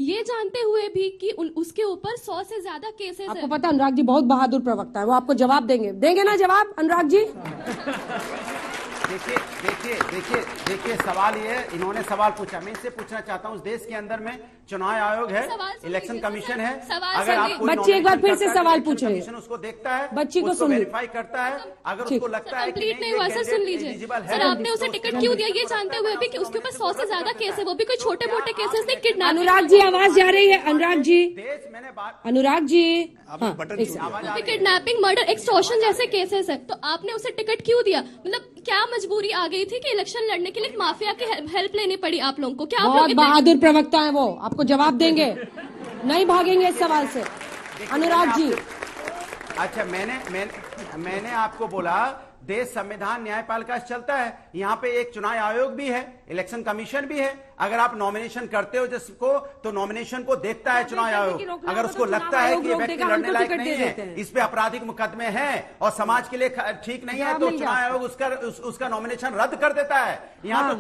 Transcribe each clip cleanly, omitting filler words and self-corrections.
ये जानते हुए भी कि उसके ऊपर 100 से ज्यादा केसेस आपको पता अनुराग जी बहुत बहादुर प्रवक्ता है, वो आपको जवाब देंगे ना जवाब अनुराग जी? देखिए सवाल ये है, इन्होंने सवाल पूछा, मैं इससे पूछना चाहता हूँ, इस देश के अंदर में चुनाव आयोग है, इलेक्शन कमीशन है, अगर आप बच्ची एक बार फिर से सवाल पूछ रहे हैं, उसको देखता है, बच्ची को सुन वेरीफाई करता है, अगर उसको लगता है कि नहीं हुआ सर, सुन लीजिए सर, आपने उसे टिकट क्यों दिया ये जानते हुए भी कि उसके ऊपर 100 से ज्यादा केस है, वो भी कोई छोटे मोटे केसेस नहीं, किडनैप। अनुराग जी आवाज जा रही है, Anurag ji, Anurag ji, kidnapping, murder, extortion जैसे केसेस है, तो आपने उसे टिकट क्यों दिया? मतलब क्या मजबूरी आ गई थी कि इलेक्शन लड़ने के लिए माफिया की हेल्प लेनी पड़ी आप लोगों को? क्या बहुत बहादुर प्रवक्ता है वो, आपको जवाब देंगे, नहीं भागेंगे इस सवाल से। अनुराग जी, अच्छा मैंने आपको बोला देश संविधान न्यायपालिका से चलता है, यहाँ पे एक चुनाव आयोग भी है, इलेक्शन कमीशन भी है, अगर आप नॉमिनेशन करते हो जिसको तो नॉमिनेशन को देखता है चुनाव आयोग, अगर उसको लगता है कि ये व्यक्ति लड़ने लायक नहीं है, इस पे आपराधिक मुकदमे हैं और समाज के लिए ठीक नहीं है, तो चुनाव आयोग उसका नॉमिनेशन रद्द कर देता है। यहाँ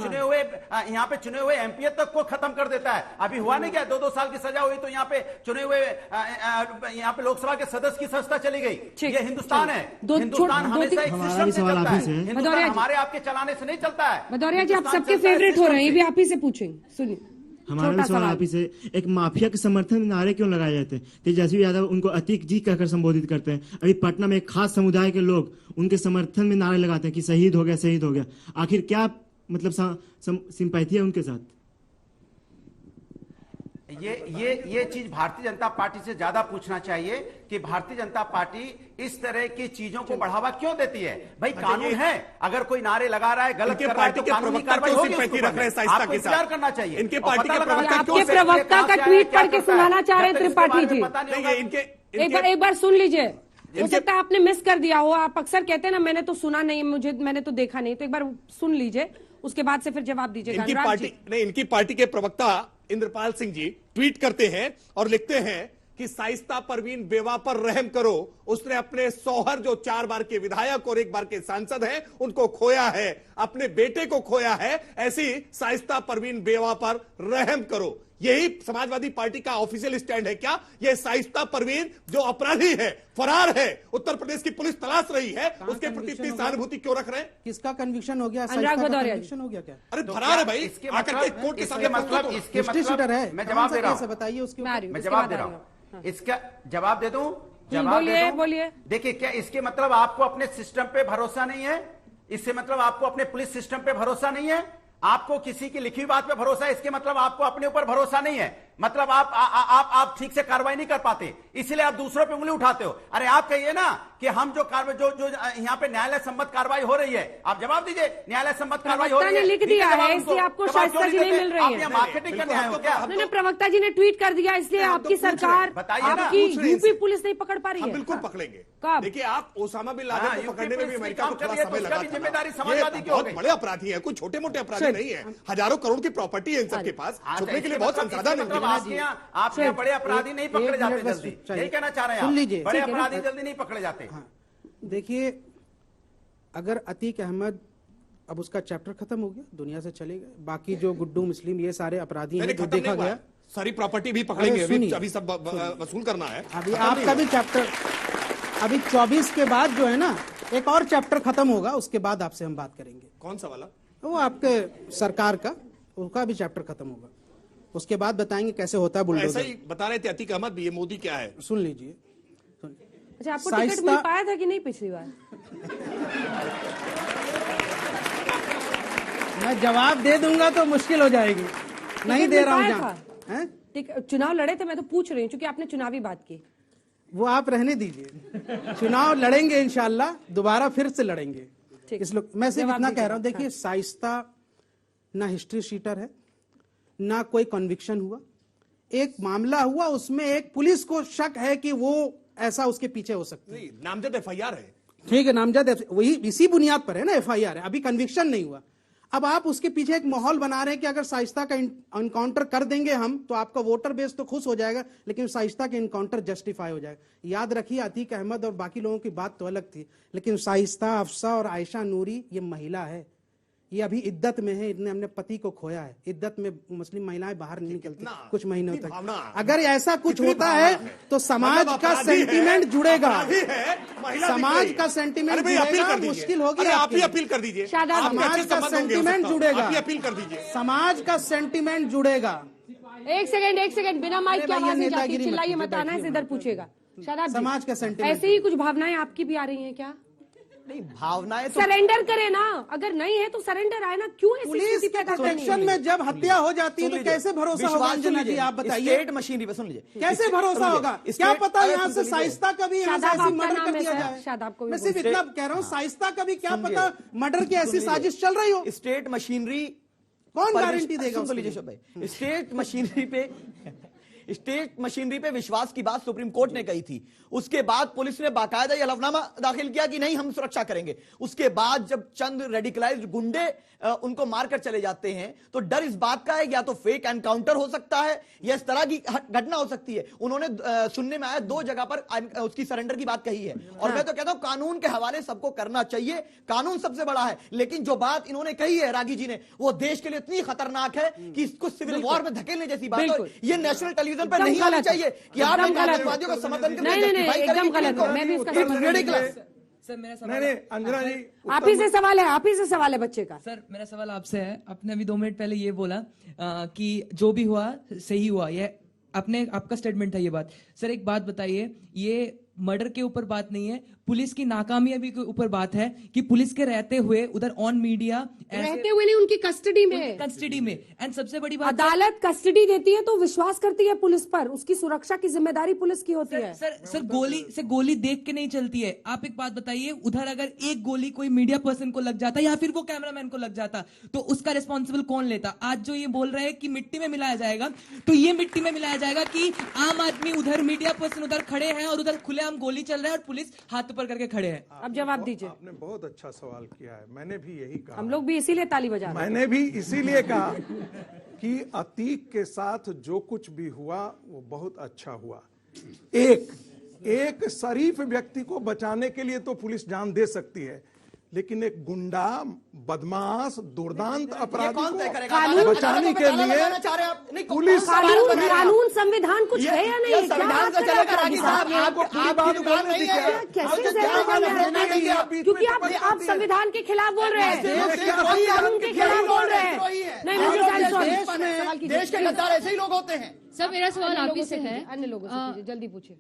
पे चुने हुए एमपी तक को खत्म कर देता है। अभी हुआ नहीं क्या, 2-2 साल की सजा हुई तो यहाँ पे चुने हुए यहाँ पे लोकसभा के सदस्य की सत्ता चली गई। ये हिंदुस्तान है, हिंदुस्तान हमेशा एक सिस्टम से चलता है, हिंदुस्तान हमारे आपके चलाने से नहीं चलता है। भदौरिया जी, आप सबके फेवरेट हो रहे हैं, ये भी आप ही से पूछेंगे, सुनिए। हमारा भी सवाल आप ही से, एक माफिया के समर्थन में नारे क्यों लगाए जाते हैं? तेजस्वी यादव उनको अतीक जी कहकर संबोधित करते हैं, अभी पटना में एक खास समुदाय के लोग उनके समर्थन में नारे लगाते हैं कि शहीद हो गया। आखिर क्या मतलब सिंपैथी है उनके साथ? ये चीज भारतीय जनता पार्टी से ज्यादा पूछना चाहिए कि भारतीय जनता पार्टी इस तरह की चीजों को बढ़ावा क्यों देती है? भाई कानून है, अगर कोई नारे लगा रहा है, गलत कर रहा है तो कानूनी कार्रवाई होगी, आपको इंतजार करना चाहिए। इनके पार्टी के आपके प्रवक्ता का ट्वीट पढ़ के सुनाना चाह रहे हैं त्रिपाठी जी, एक बार सुन लीजिए, हो सकता है आपने मिस कर दिया हो, आप अक्सर कहते हैं ना मैंने तो सुना नहीं, मैंने तो देखा नहीं, तो एक बार सुन लीजिए, उसके बाद से फिर जवाब दीजिएगा। इनकी पार्टी के प्रवक्ता इंद्रपाल सिंह जी ट्वीट करते हैं और लिखते हैं कि शाइस्ता परवीन बेवा पर रहम करो, उसने अपने शौहर जो 4 बार के विधायक और 1 बार के सांसद हैं उनको खोया है, अपने बेटे को खोया है, ऐसी शाइस्ता परवीन बेवा पर रहम करो। यही समाजवादी पार्टी का ऑफिशियल स्टैंड है क्या? ये शाइस्ता परवीन जो अपराधी है, फरार है, उत्तर प्रदेश की पुलिस तलाश रही है, उसके प्रति इतनी सहानुभूति क्यों रख रहे हैं? किसका कन्विक्शन हो गया? कन्विक्शन हो गया क्या? अरे फरार है भाई, आकर के कोर्ट के सामने मतलब है। मैं जवाब दे रहा हूं, बताइए उसके, मैं जवाब दे रहा हूं, इसका जवाब दे दूं? बोलिए। देखिए, क्या इसके मतलब आपको अपने सिस्टम पे भरोसा नहीं है? इससे मतलब आपको अपने पुलिस सिस्टम पे भरोसा नहीं है? आपको किसी की लिखी बात पे भरोसा है, इसके मतलब आपको अपने ऊपर भरोसा नहीं है, मतलब आप ठीक से कार्रवाई नहीं कर पाते, इसलिए आप दूसरों पे उंगली उठाते हो। अरे आप कहिए ना कि हम जो यहाँ पे न्यायालय सम्मत कार्रवाई हो रही है, आप जवाब दीजिए, न्यायालय सम्मत कार्रवाई हो रही है, लिख दिया है, इसलिए आपको शाइस्ता जी नहीं मिल रही है। मार्केटिंग करने आए हो क्या? प्रवक्ता जी ने ट्वीट कर दिया, इसलिए आपकी सरकार, आपकी यूपी पुलिस नहीं पकड़ पा रही है। बिल्कुल पकड़ेंगे। कब? देखिए, आप ओसामा बिन लादेन को पकड़ने में भी अमेरिका को थोड़ा समय लगा था। जिम्मेदारी समाजवादी की हो गई। बड़े अपराधी है, कोई छोटे मोटे अपराधी नहीं है, हजारों करोड़ की प्रॉपर्टी है इन सबके पास, छुपने के लिए बहुत संसाधन है। आपके बड़े अपराधी नहीं पकड़े जाते जल्दी, यही कहना चाह रहे हैं? सुन लीजिए, बड़े अपराधी जल्दी नहीं पकड़े जाते। देखिए, अगर अतीक अहमद, अब उसका चैप्टर खत्म हो गया, दुनिया से चले गए, बाकी जो गुड्डू मुस्लिम ये सारे अपराधी हैं जो देखा गया, सारी प्रॉपर्टी भी पकड़ेंगे, अभी सब वसूल करना है। अभी आपका भी चैप्टर, अभी 24 के बाद जो है ना एक और चैप्टर खत्म होगा, उसके बाद आपसे हम बात करेंगे। कौन सा वाला? वो आपके सरकार का, उसका भी चैप्टर खत्म होगा, उसके बाद बताएंगे कैसे होता है बुलडोजर। ऐसा ही बता रहे थे अतीक अहमद भी, ये मोदी क्या है? सुन लीजिए। अच्छा, आपको टिकट मिल पाया था कि नहीं पिछली बार? मैं जवाब दे दूंगा तो मुश्किल हो जाएगी, नहीं दे रहा हूँ। चुनाव लड़े थे, मैं तो पूछ रही हूँ क्योंकि आपने चुनावी बात की। वो आप रहने दीजिए, चुनाव लड़ेंगे इंशाल्लाह, दोबारा फिर से लड़ेंगे। मैं सिर्फ इतना कह रहा हूँ, देखिए शाइस्ता ना हिस्ट्री शीटर है, ना कोई कन्विक्शन हुआ, एक मामला हुआ, उसमें एक पुलिस को शक है कि वो ऐसा उसके पीछे हो सकता है। नामजद एफआईआर है, ठीक है, नामजद वही इसी बुनियाद पर है ना, एफआईआर है, अभी कन्विक्शन नहीं हुआ। अब आप उसके पीछे एक माहौल बना रहे हैं कि अगर शाइस्ता का एनकाउंटर कर देंगे हम तो आपका वोटर बेस तो खुश हो जाएगा, लेकिन शाइस्ता का एनकाउंटर जस्टिफाई हो जाएगा। याद रखिए, अतीक अहमद और बाकी लोगों की बात तो अलग थी, लेकिन शाइस्ता, अफसा और आयशा नूरी ये महिला है, ये अभी इद्दत में है, इतने हमने पति को खोया है, इद्दत में मुस्लिम महिलाएं बाहर नहीं निकलती कुछ महीनों तक। अगर ऐसा कुछ होता है तो समाज का सेंटीमेंट जुड़ेगा, समाज का सेंटीमेंट जुड़ेगा, मुश्किल होगी। आप ही अपील कर दीजिए, समाज का सेंटीमेंट जुड़ेगा, आप ही अपील कर दीजिए, समाज का सेंटीमेंट जुड़ेगा। एक सेकंड, बिना माइक की आवाज नहीं जाती, चिल्लाइए मत, आना है इधर पूछेगा। शादाब समाज का सेंटीमेंट ऐसे ही कुछ भावनाएं आपकी भी आ रही हैं क्या? नहीं, भावनाएं तो सरेंडर करे ना, अगर नहीं है तो सरेंडर आए ना, क्यों ऐसी पुलिस स्थिति के पैदा करनी प्रोटेक्शन में जब हत्या हो जाती है तो कैसे भरोसा होगा अंजना जी, आप बताइए। स्टेट मशीनरी पे सुन लीजिए, कैसे भरोसा होगा? क्या पता यहाँ से साइस्ता का भी ऐसी मर्डर कर दिया जाए। शादाब को मैं सिर्फ इतना कह रहा हूँ, साइस्ता का भी क्या पता मर्डर की ऐसी साजिश चल रही हो। स्टेट मशीनरी कौन गारंटी देगा? सुन लीजिए भाई, स्टेट मशीनरी पे विश्वास की बात सुप्रीम कोर्ट ने कही थी। उसके बाद पुलिस ने बाकायदा यह हलफनामा दाखिल किया कि नहीं हम सुरक्षा करेंगे। उसके बाद जब चंद रेडिकलाइज्ड गुंडे उनको मारकर चले जाते हैं तो डर इस बात का है या तो फेक एनकाउंटर हो सकता है या इस तरह की घटना हो सकती है। उन्होंने सुनने में आया 2 जगह पर उसकी सरेंडर की बात कही है और मैं तो कहता हूं कानून के हवाले सबको करना चाहिए, कानून सबसे बड़ा है। लेकिन जो बात इन्होंने कही है रागी जी ने, वो देश के लिए इतनी खतरनाक है कि इसको सिविल वॉर में धकेलने जैसी बात है। ये नेशनल टेलीविजन पर नहीं होनी चाहिए कि आप आतंकवादियों का समर्थन करें। नहीं, एकदम गलत है। मैं भी इसका सर मेरा सवाल अंजना जी आप ही से सवाल है बच्चे का। सर मेरा सवाल आपसे है, आपने अभी 2 मिनट पहले ये बोला कि जो भी हुआ सही हुआ, ये आपका स्टेटमेंट था ये बात। सर एक बात बताइए, ये मर्डर के ऊपर बात नहीं है, पुलिस की नाकामयाबी के ऊपर बात है कि पुलिस के रहते हुए उधर ऑन मीडिया रहते हुए नहीं, उनकी कस्टडी में एंड सबसे बड़ी बात अदालत कस्टडी देती है तो विश्वास करती है पुलिस पर, उसकी सुरक्षा की जिम्मेदारी पुलिस की होती है। सर गोली देख के नहीं चलती है। आप एक बात बताइए, उधर अगर एक गोली कोई मीडिया पर्सन को लग जाता या फिर वो कैमरामैन को लग जाता तो उसका रिस्पॉन्सिबल कौन लेता? आज जो ये बोल रहे हैं कि मिट्टी में मिलाया जाएगा, तो ये मिट्टी में मिलाया जाएगा कि आम आदमी उधर, मीडिया पर्सन उधर खड़े हैं और उधर खुलेआम गोली चल रहा है और पुलिस हाथ ऊपर करके खड़े हैं। अब जवाब दीजिए। आपने बहुत अच्छा सवाल किया है, मैंने भी यही कहा। हम लोग भी इसीलिए ताली बजा रहे हैं। मैंने भी इसीलिए कहा कि अतीक के साथ जो कुछ भी हुआ वो बहुत अच्छा हुआ। एक शरीफ व्यक्ति को बचाने के लिए तो पुलिस जान दे सकती है, लेकिन एक गुंडा, बदमाश, दुर्दांत अपराधी को बचाने के लिए पुलिस कानून संविधान कुछ है या नहीं? क्योंकि आप संविधान के खिलाफ बोल रहे हैं, कानून के खिलाफ बोल रहे हैं। नहीं, मुझे देश के गद्दार ऐसे ही लोग होते हैं। सर मेरा सवाल आप ही से है, अन्य लोगों से जल्दी पूछिए।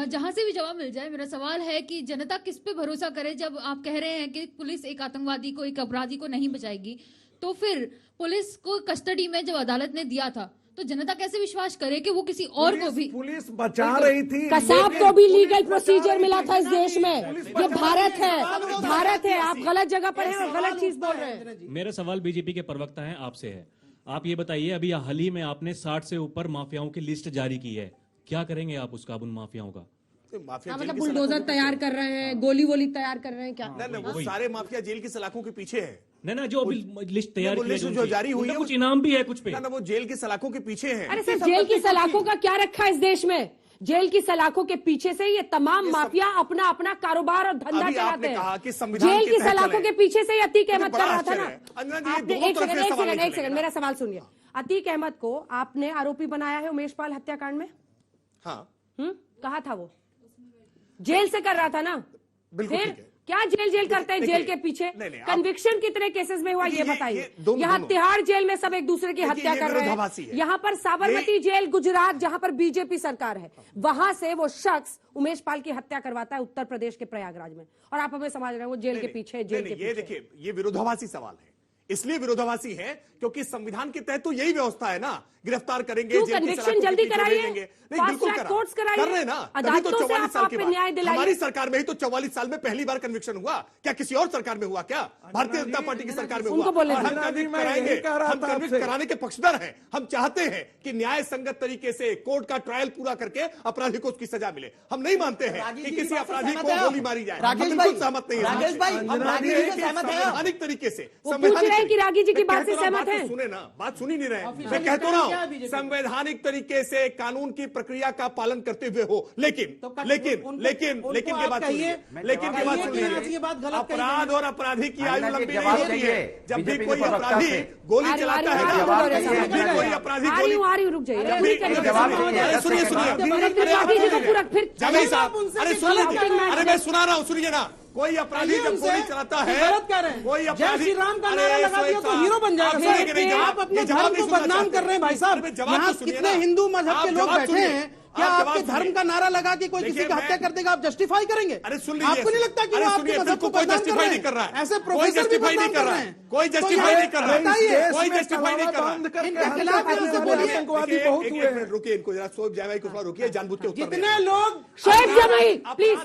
जहां से भी जवाब मिल जाए। मेरा सवाल है कि जनता किस पे भरोसा करे जब आप कह रहे हैं कि पुलिस एक आतंकवादी को, एक अपराधी को नहीं बचाएगी, तो फिर पुलिस को कस्टडी में जब अदालत ने दिया था तो जनता कैसे विश्वास करे कि वो किसी और को भी? पुलिस बचा रही थी। कसाब को भी लीगल प्रोसीजर मिला था इस देश में। ये भारत है। आप गलत जगह पर हैं और गलत चीज बोल रहे हैं। मेरा सवाल बीजेपी के प्रवक्ता हैं आपसे है। आप ये बताइए, अभी हाल ही में आपने 60 से ऊपर माफियाओं की लिस्ट जारी की है, क्या करेंगे आप उसका, उन माफियाओं का? मतलब बुलडोजर तैयार कर रहे हैं, गोली वोली तैयार कर रहे हैं क्या? वो सारे माफिया जेल की सलाखों के पीछे है। नहीं, जो अभी लिस्ट तैयार की जो जारी हुई है, कुछ इनाम भी है कुछ पे। वो जेल की सलाखों के पीछे है। अरे सर, जेल की सलाखों का क्या रखा है इस देश में? जेल की सलाखों के पीछे से ये तमाम माफिया अपना अपना कारोबार और धंधा चलाते हैं। जेल की सलाखों के पीछे से अतीक अहमद कर रहा था ना। एक सेकंड मेरा सवाल सुनिए। अतीक अहमद को आपने आरोपी बनाया है उमेश पाल हत्याकांड में। हाँ, कहा था वो जेल से कर रहा था ना? फिर क्या जेल करते हैं जेल के पीछे? कन्विक्शन कितने केसेस में हुआ ये बताइए। यहाँ तिहाड़ जेल में सब एक दूसरे की हत्या कर रहे हैं। यहाँ पर साबरमती जेल गुजरात, जहाँ पर बीजेपी सरकार है, वहां से वो शख्स उमेश पाल की हत्या करवाता है उत्तर प्रदेश के प्रयागराज में, और आप हमें समझ रहे हैं वो जेल के पीछे। ये देखिए, ये विरोधाभासी सवाल है। इसलिए विरोधाभासी है क्योंकि संविधान के तहत तो यही व्यवस्था है ना, गिरफ्तार करेंगे, कन्विक्शन जल्दी कराइए, बिल्कुल कर रहे हैं ना। तभी तो 44 साल के बाद हमारी सरकार में ही तो 44 साल में पहली बार कन्विक्शन हुआ। क्या किसी और सरकार में हुआ? क्या भारतीय जनता पार्टी की सरकार में हुआ? हम कन्विक्ट कराने के पक्षधर हैं। हम चाहते हैं कि न्याय संगत तरीके से कोर्ट का ट्रायल पूरा करके अपराधी को उसकी सजा मिले। हम नहीं मानते हैं कि किसी अपराधी को गोली मारी जाए। बिल्कुल सहमत नहीं है। संवैधानिक तरीके से संवैधानिक हैं कि रागी जी की बात से सहमत हैं? सुने ना, बात सुनी नहीं रहे। मैं कहता रहा हूँ संवैधानिक तरीके से कानून की प्रक्रिया का पालन करते हुए हो, लेकिन ये बात सुनिए, लेकिन ये बात सुनिए, अपराध और अपराधी की आयु लंबी नहीं होती है। जब भी कोई अपराधी गोली चलाता है ना, जब भी कोई अपराधी गोली, आ रही हूँ, रुक जाइए। सुनिए जावेद साहब, अरे सुनिए, अरे मैं सुना रहा हूँ, सुनिए ना। कोई अपराधी जब गोली चलाता है, गलत कह रहे हैं, कोई जय अपराधी, श्री राम का नारा लगा दिया तो हीरो बन जाएगा। आप अपने धर्म को बदनाम कर रहे हैं भाई साहब। यहाँ कितने हिंदू मजहब के लोग बैठे हैं, क्या आपके धर्म का नारा लगा के कोई किसी की हत्या कर देगा, आप जस्टिफाई करेंगे? अरे सुन लीजिए, आपको नहीं लगता कि वो आपके मजहब को कोई जस्टिफाई नहीं कर रहा है? ऐसे प्रोफेसर भी बदनाम कर रहे हैं, कोई जस्टिफाई नहीं कर रहा है, कोई जस्टिफाई नहीं कर रहा है। इनके खिलाफ ऐसे बोलिए। आतंकवादी बहुत हुए हैं। रुकिए, इनको जरा सोच जाए, रुकिए, जानबूझ के उत्तर कितने लोग शेख जमाई प्लीज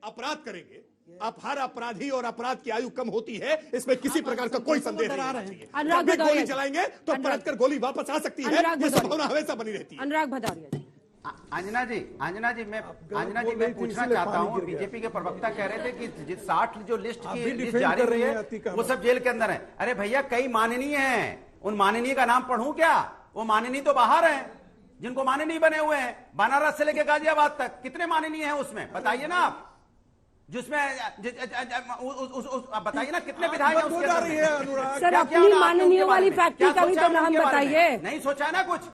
अपराध करेंगे। अब हर अपराधी और अपराध की आयु कम होती है, इसमें किसी प्रकार का कोई संदेह नहीं है। जब भी गोली चलाएंगे तो पलट कर गोली वापस आ सकती है, ये संभावना हमेशा बनी रहती है। अनुराग भदौरिया। अंजना जी मैं पूछना चाहता हूँ, बीजेपी के प्रवक्ता कह रहे थे कि 60 जो लिस्ट जारी हुई है वो सब जेल के अंदर है। अरे भैया, कई माननीय हैं, उन माननीय का नाम पढ़ूं क्या? वो माननीय तो बाहर हैं, जिनको माननीय बने हुए हैं, बनारस से लेकर गाजियाबाद तक कितने माननीय हैं उसमें, बताइए ना आप। जिसमें बताइए ना कितने विधायक हैं उसके अंदर? सर, अपनी माननीय वाली फैक्ट्री का भी तो नाम बताइए। नहीं सोचा ना कुछ।